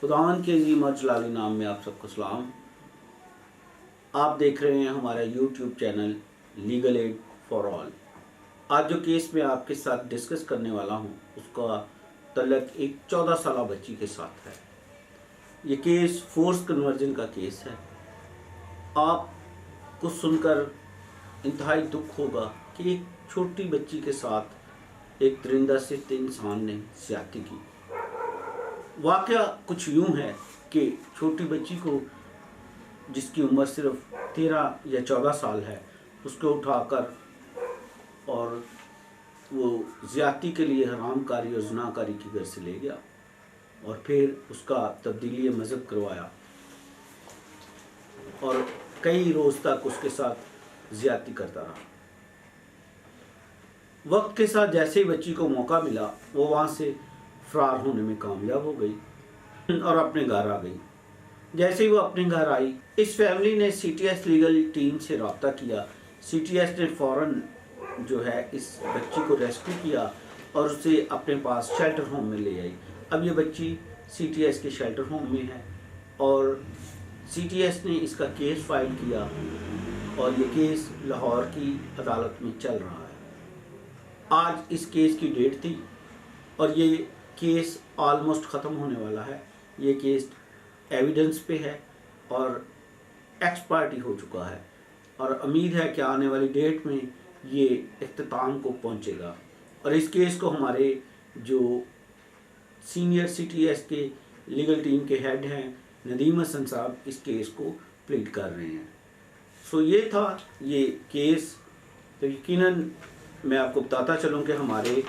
खुदावंद के अज़ीम और जलाली नाम में आप सबको सलाम। आप देख रहे हैं हमारा YouTube channel legal aid for all. आज जो केस मैं आपके साथ डिस्कस करने वाला हूं उसका तल्लक एक 14 साल बच्ची के साथ है। ये केस फोर्स कन्वर्जन का केस है। आपको सुनकर इंतहाई दुख होगा कि एक छोटी बच्ची के साथ एक दरिंदा सिर्फ इंसान ने ज़्यादती की। वाक़या कुछ यूँ है कि छोटी बच्ची को, जिसकी उम्र सिर्फ 13 या 14 साल है, उसको उठाकर और वो ज़्यादती के लिए हरामकारी और ज़िनाकारी की घर से ले गया और फिर उसका तब्दीली मज़हब करवाया और कई रोज़ तक उसके साथ ज़्यादती करता रहा। वक्त के साथ जैसे ही बच्ची को मौका मिला वो वहाँ से फ़रार होने में कामयाब हो गई और अपने घर आ गई। जैसे ही वो अपने घर आई, इस फैमिली ने CTS लीगल टीम से रब्ता किया। CTS ने फ़ौरन जो है इस बच्ची को रेस्क्यू किया और उसे अपने पास शेल्टर होम में ले आई। अब ये बच्ची CTS के शेल्टर होम में है और CTS ने इसका केस फाइल किया और ये केस लाहौर की अदालत में चल रहा है। आज इस केस की डेट थी और ये केस ऑलमोस्ट ख़त्म होने वाला है। ये केस एविडेंस पे है और एक्सपार्टी हो चुका है और उम्मीद है कि आने वाली डेट में ये इख्तिताम को पहुंचेगा। और इस केस को हमारे जो सीनियर CTS के लीगल टीम के हेड हैं नदीम हसन साहब इस केस को प्लीड कर रहे हैं। सो ये था ये केस। तो यकीनन मैं आपको बताता चलूँ कि हमारे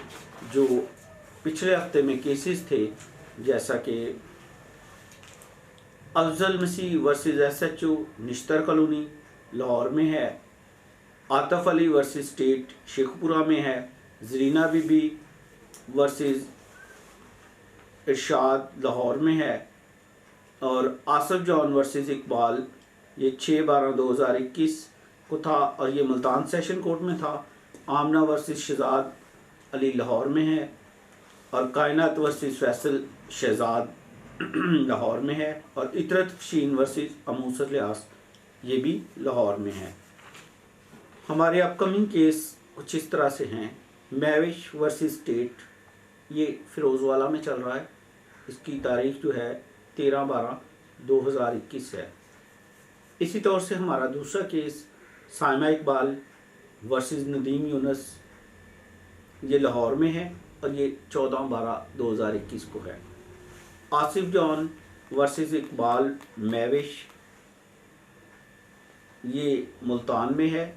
जो पिछले हफ्ते में केसेस थे, जैसा कि Afzal Masih versus SHO Nishtar colony Lahore में है, आतफ अली वर्सेस स्टेट शेखपुरा में है, जरीना बीबी वर्सेस इरशाद लाहौर में है और आसफ जॉन वर्सेस इकबाल ये 6/12/2021 को था और ये मुल्तान सेशन कोर्ट में था। आमना वर्सेस शहजाद अली लाहौर में है और कायनात वर्सेस फैसल शहजाद लाहौर में है और इतरत फशीन वर्सेस अमूसर लियास ये भी लाहौर में है। हमारे अपकमिंग केस कुछ इस तरह से हैं। मैविश वर्सेस स्टेट ये फिरोज़वाला में चल रहा है। इसकी तारीख जो है 13/12/2021 है। इसी तौर से हमारा दूसरा केस साइमा इकबाल वर्सेस नदीम यूनुस ये लाहौर में है और ये 14/12/2021 को है। आसिफ जॉन वर्सेस इकबाल मैविश ये मुल्तान में है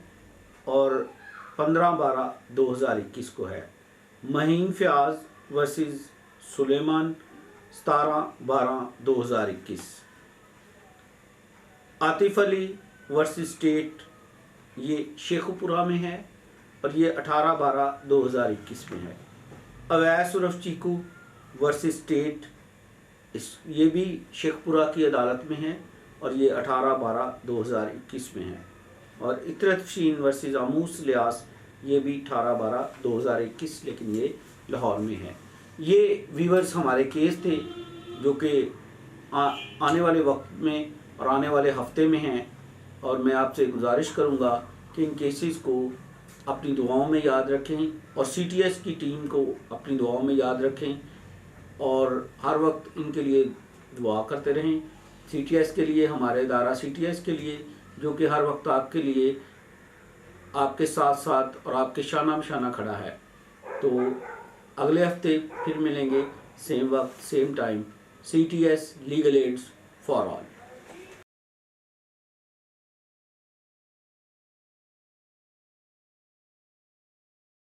और 15/12/2021 को है। Maheen Fayyaz versus Sulaiman 17/12/2021। Atif Ali versus state ये शेखपुरा में है और ये 18/12/2021 में है। अवैस उर्फ चीकू वर्सेस स्टेट ये भी शेखपुरा की अदालत में है और ये 18/12/2021 में है। और इतरत फशीन वर्सेस आमूस लियास ये भी 18/12/2021 लेकिन ये लाहौर में है। ये व्यूअर्स हमारे केस थे जो कि आने वाले वक्त में और आने वाले हफ्ते में हैं और मैं आपसे गुजारिश करूंगा कि इन केसेस को अपनी दुआओं में याद रखें और CTS की टीम को अपनी दुआओं में याद रखें और हर वक्त इनके लिए दुआ करते रहें। CTS के लिए, हमारे इदारा CTS के लिए, जो कि हर वक्त आपके लिए आपके साथ साथ और आपके शाना बशाना खड़ा है। तो अगले हफ्ते फिर मिलेंगे, सेम वक्त same time. CTS legal aids for all.